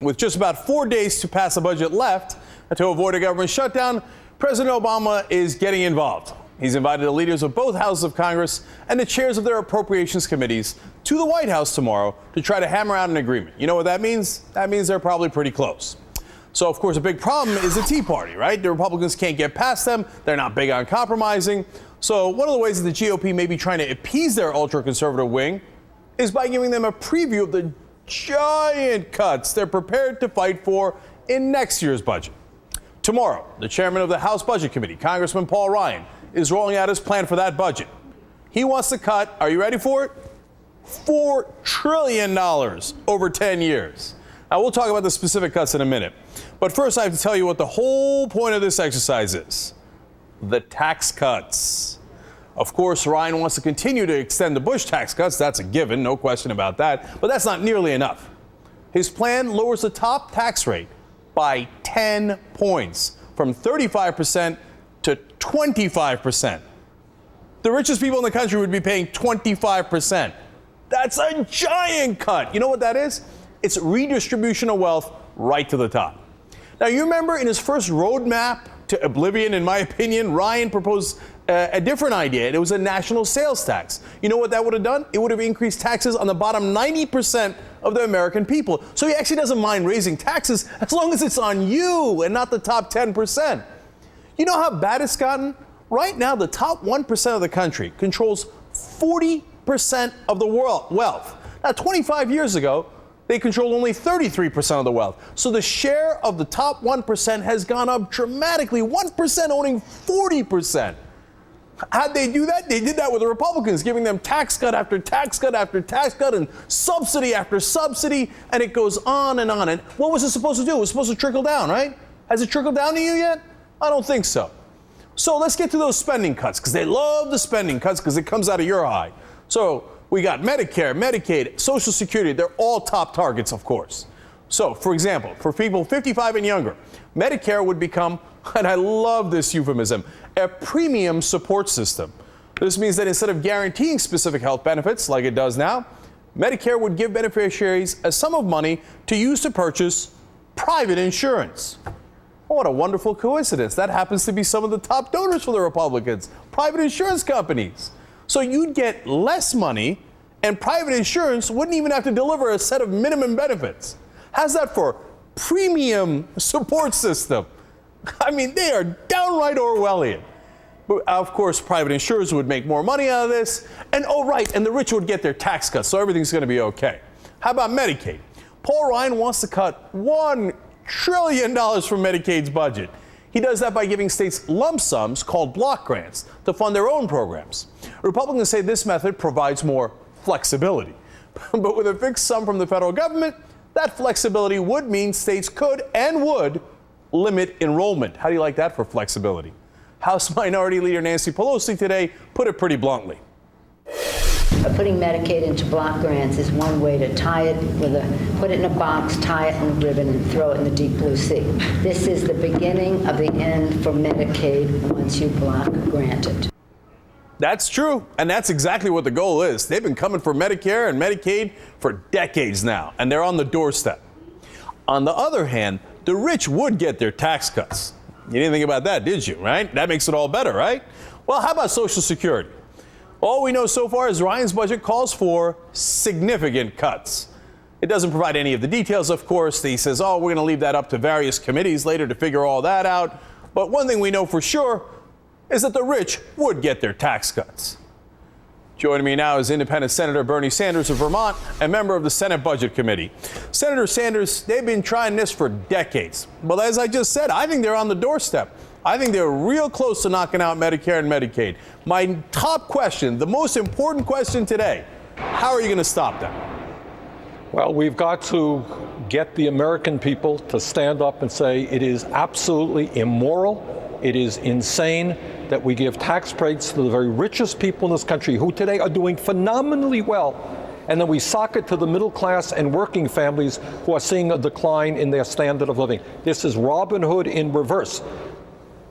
With just about 4 days to pass a budget left to avoid a government shutdown, President Obama is getting involved. He's invited the leaders of both houses of Congress and the chairs of their appropriations committees to the White House tomorrow to try to hammer out an agreement. You know what that means? That means they're probably pretty close. So, of course, a big problem is the Tea Party, right? The Republicans can't get past them. They're not big on compromising. So one of the ways that the GOP may be trying to appease their ultra-conservative wing is by giving them a preview of the giant cuts they're prepared to fight for in next year's budget. Tomorrow, the chairman of the House Budget Committee, Congressman Paul Ryan, is rolling out his plan for that budget. He wants to cut, are you ready for it? $4 trillion over 10 years. Now, we'll talk about the specific cuts in a minute. But first, I have to tell you what the whole point of this exercise is. The tax cuts. Of course, Ryan wants to continue to extend the Bush tax cuts. That's a given, no question about that. But that's not nearly enough. His plan lowers the top tax rate by 10 points, from 35% to 25%. The richest people in the country would be paying 25%. That's a giant cut. You know what that is? It's redistribution of wealth right to the top. Now, you remember in his first roadmap to oblivion, in my opinion, Ryan proposed a different idea. It was a national sales tax. You know what that would have done? It would have increased taxes on the bottom 90% of the American people. So he actually doesn't mind raising taxes as long as it's on you and not the top 10%. You know how bad it's gotten? Right now, the top 1% of the country controls 40% of the wealth. Now, 25 years ago, they controlled only 33% of the wealth. So the share of the top 1% has gone up dramatically, 1% owning 40%. How'd they do that? They did that with the Republicans, giving them tax cut after tax cut after tax cut and subsidy after subsidy, and it goes on and on. And what was it supposed to do? It was supposed to trickle down, right? Has it trickled down to you yet? I don't think so. So let's get to those spending cuts, because they love the spending cuts because it comes out of your eye. So we got Medicare, Medicaid, Social Security. They're all top targets, of course. So, for example, for people 55 and younger, Medicare would become, and I love this euphemism, a premium support system. This means that instead of guaranteeing specific health benefits like it does now, Medicare would give beneficiaries a sum of money to use to purchase private insurance. Oh, what a wonderful coincidence. That happens to be some of the top donors for the Republicans, private insurance companies. So you'd get less money, and private insurance wouldn't even have to deliver a set of minimum benefits. How's that for premium support system? I mean, they are downright Orwellian. But of course, private insurers would make more money out of this. And oh, right, and the rich would get their tax cuts, so everything's going to be okay. How about Medicaid? Paul Ryan wants to cut $1 trillion from Medicaid's budget. He does that by giving states lump sums called block grants to fund their own programs. Republicans say this method provides more flexibility. But with a fixed sum from the federal government, that flexibility would mean states could and would limit enrollment. How do you like that for flexibility? House Minority Leader Nancy Pelosi today put it pretty bluntly. Putting Medicaid into block grants is one way to tie it put it in a box, tie it in a ribbon, and throw it in the deep blue sea. This is the beginning of the end for Medicaid once you block grant it. That's true, and that's exactly what the goal is. They've been coming for Medicare and Medicaid for decades now, and they're on the doorstep. On the other hand, the rich would get their tax cuts. You didn't think about that, did you, right? That makes it all better, right? Well, how about Social Security? All we know so far is Ryan's budget calls for significant cuts. It doesn't provide any of the details, of course. He says, oh, we're going to leave that up to various committees later to figure all that out. But one thing we know for sure is that the rich would get their tax cuts. Joining me now is Independent Senator Bernie Sanders of Vermont, a member of the Senate Budget Committee. Senator Sanders, they've been trying this for decades. But as I just said, I think they're on the doorstep. I think they're real close to knocking out Medicare and Medicaid. My top question, the most important question today, how are you going to stop them? Well, we've got to get the American people to stand up and say it is absolutely immoral, it is insane that we give tax breaks to the very richest people in this country who today are doing phenomenally well, and then we sock it to the middle class and working families who are seeing a decline in their standard of living. This is Robin Hood in reverse.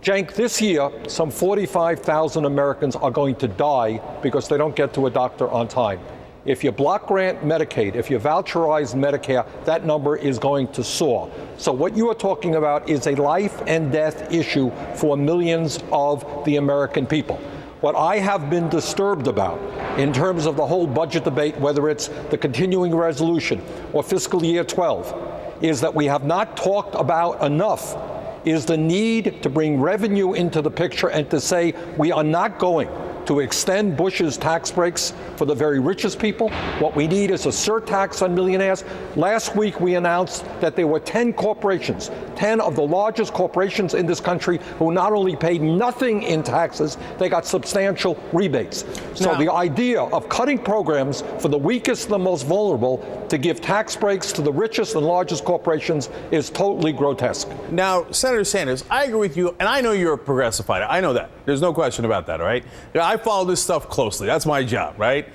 Cenk, this year, some 45,000 Americans are going to die because they don't get to a doctor on time. If you block grant Medicaid, if you voucherize Medicare, that number is going to soar. So what you are talking about is a life and death issue for millions of the American people. What I have been disturbed about in terms of the whole budget debate, whether it's the continuing resolution or fiscal year 12, is that we have not talked about enough is the need to bring revenue into the picture and to say we are not going to extend Bush's tax breaks for the very richest people. What we need is a surtax on millionaires. Last week we announced that there were 10 corporations, 10 of the largest corporations in this country who not only paid nothing in taxes, they got substantial rebates. So the idea of cutting programs for the weakest and the most vulnerable to give tax breaks to the richest and largest corporations is totally grotesque. Now, Senator Sanders, I agree with you, and I know you're a progressive fighter. I know that. There's no question about that, all right? I follow this stuff closely. That's my job, right?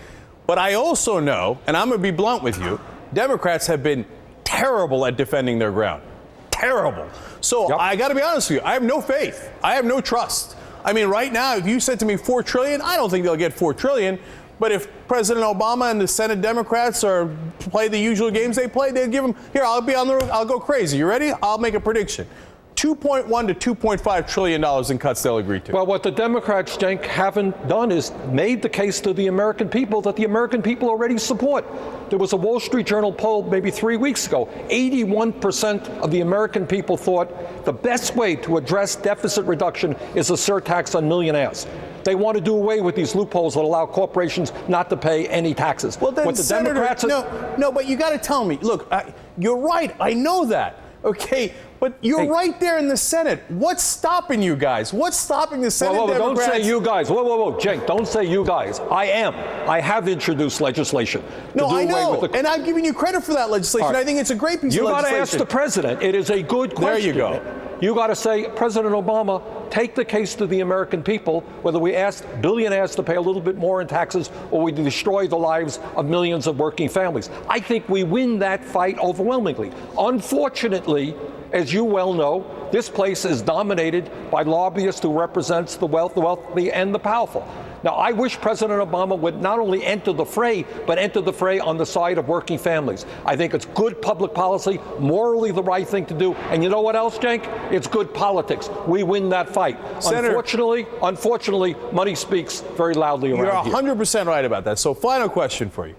But I also know, and I'm going to be blunt with you, Democrats have been terrible at defending their ground. Terrible. So I got to be honest with you. I have no faith. I have no trust. I mean, right now, if you said to me $4 trillion, I don't think they'll get $4 trillion. But if President Obama and the Senate Democrats play the usual games they play, they'll give them, here, I'll be on the road, I'll go crazy. You ready? I'll make a prediction. $2.1 to $2.5 trillion in cuts they'll agree to. Well, what the Democrats, Cenk, haven't done is made the case to the American people that the American people already support. There was a Wall Street Journal poll maybe 3 weeks ago. 81% of the American people thought the best way to address deficit reduction is a surtax on millionaires. They want to do away with these loopholes that allow corporations not to pay any taxes. Well, then, what the Senator, Democrats no, but you got to tell me. Look, you're right. I know that. Okay, but you're right there in the Senate. What's stopping you guys? What's stopping the Senate Democrats? Don't say you guys. Whoa, Cenk, don't say you guys. I have introduced legislation to do I away know, with the... and I'm giving you credit for that legislation. I think it's a great piece of legislation. You got to ask the president. It is a good question. There you go. You got to say, President Obama, take the case to the American people, whether we ask billionaires to pay a little bit more in taxes or we destroy the lives of millions of working families. I think we win that fight overwhelmingly. Unfortunately, as you well know, this place is dominated by lobbyists who represents the wealthy and the powerful. Now, I wish President Obama would not only enter the fray, but enter the fray on the side of working families. I think it's good public policy, morally the right thing to do. And you know what else, Cenk? It's good politics. We win that fight. Senator, unfortunately, money speaks very loudly around here. You're 100% right about that. So final question for you.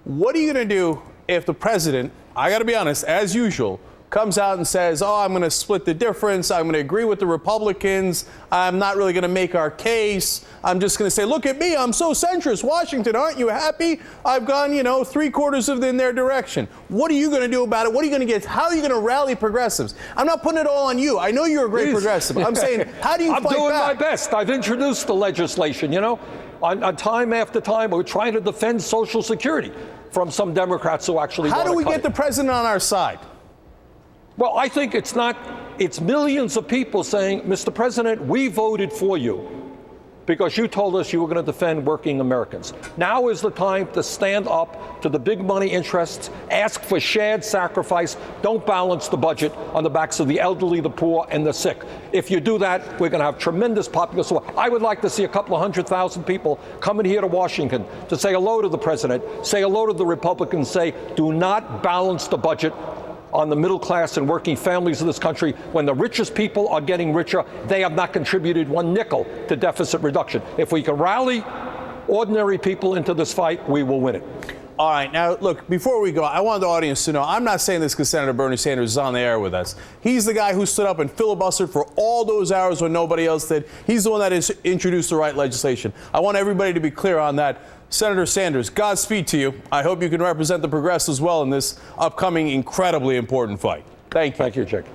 What are you going to do if the president, I got to be honest, as usual, comes out and says, I'm going to split the difference. I'm going to agree with the Republicans. I'm not really going to make our case. I'm just going to say, look at me. I'm so centrist. Washington, aren't you happy? I've gone, 3/4 of in their direction. What are you going to do about it? What are you going to get? How are you going to rally progressives? I'm not putting it all on you. I know you're a great progressive. I'm saying, how do you fight back? I'm doing my best. I've introduced the legislation, on time after time. We're trying to defend Social Security from some Democrats who actually want to cut it. How do we get the president on our side? Well, I think it's millions of people saying, Mr. President, we voted for you because you told us you were going to defend working Americans. Now is the time to stand up to the big money interests, ask for shared sacrifice, don't balance the budget on the backs of the elderly, the poor, and the sick. If you do that, we're going to have tremendous popular support. I would like to see a couple of 100,000 people coming here to Washington to say hello to the president, say hello to the Republicans, say, do not balance the budget on the middle class and working families of this country. When the richest people are getting richer, they have not contributed one nickel to deficit reduction. If we can rally ordinary people into this fight, we will win it. All right. Now, look, before we go, I want the audience to know, I'm not saying this because Senator Bernie Sanders is on the air with us. He's the guy who stood up and filibustered for all those hours when nobody else did. He's the one that has introduced the right legislation. I want everybody to be clear on that. Senator Sanders, Godspeed to you. I hope you can represent the progressives well in this upcoming incredibly important fight. Thank you. Thank you, Cenk.